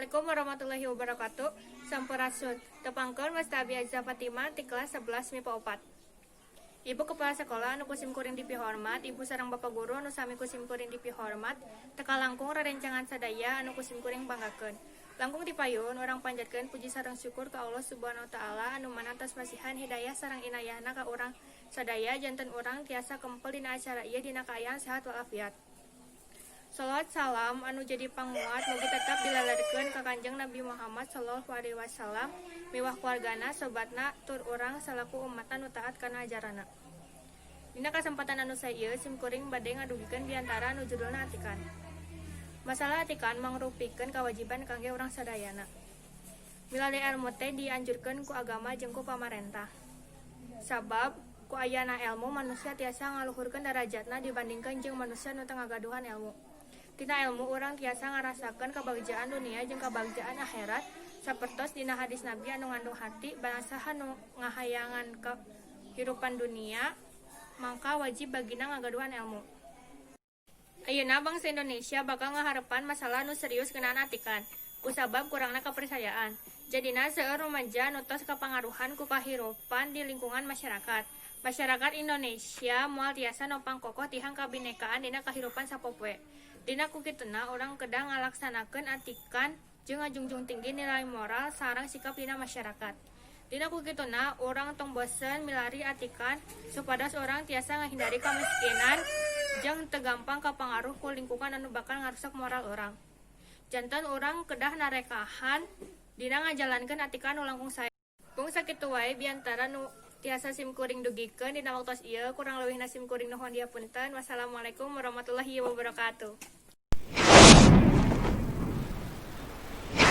Assalamualaikum warahmatullahi wabarakatuh. Sampurasun. Tepangkeun Wastabi Azza Fatimah ti kelas 11 MIPA 4. Ibu Kepala Sekolah anu kusim kuring dipihormat, Ibu sareng Bapak Guru anu sami kusim kuring dipihormat, teka langkung rerencangan sadaya anu kusim kuring banggakeun. Langkung dipayun urang panjatkeun puji sareng syukur ka Allah Subhanahu wa taala anu manantos masihan hidayah sareng inayahna ka urang sadaya janten urang tiasa kempel dina acara ieu dina kaayaan sehat walafiat. Salawat salam anu jadi panguat mugi tetap dilaledkeun ka Kanjeng Nabi Muhammad sallallahu alaihi wasallam miwah keluargana, sobatna, tur urang salaku umatan nu taat kana ajarana. Dina kasempatan anu saeuy sim kuring bade ngadugikeun diantara anu judulna atikan. Masalah atikan mangrupikeun kawajiban kangge urang sadayana. Milale ilmu teh dianjurkeun ku agama jeung ku pamarentah. Sabab ku ayana ilmu manusia tiasa ngaluhurkeun derajatna dibandingkeun jeung manusia nu teu ngagaduhan ilmu. Tina ilmu urang tiasa ngarasakeun kabagjaan dunia jeung kabagjaan akhirat sapertos dina hadis Nabi anu ngandung hati banasaha nu ngahayangan kehidupan dunia mangka wajib bagina ngagaduhan ilmu. Ayeuna bangsa Indonesia bakal ngaharepan masalah nu serius ngeunaan atikan kusabab kurangna kepercayaan. Jadina seueur rumaja nu tos kapangaruhan ku kahirupan di lingkungan masyarakat. Masyarakat Indonesia moal tiasa nopang kokoh tihang kabinekaan dina kahirupan sapopoe. Dina kukituna urang kedah ngalaksanakeun atikan jeung ngajunjung tinggi nilai moral sareng sikap dina masyarakat. Dina kukituna urang tong bosen milari atikan supados urang tiasa ngahindari kamiskinan jeung teu gampang kapangaruh ku lingkungan anu bakal ngarusak moral urang. Janten urang kedah narekahan dina ngajalankeun atikan nu langkung sae. Pung sakitu wae biantara nu tiasa sim kuring dugikeun dina waktos ieu kurang leuwihna sim kuring nuhun diapunten. Wassalamualaikum warahmatullahi wabarakatuh.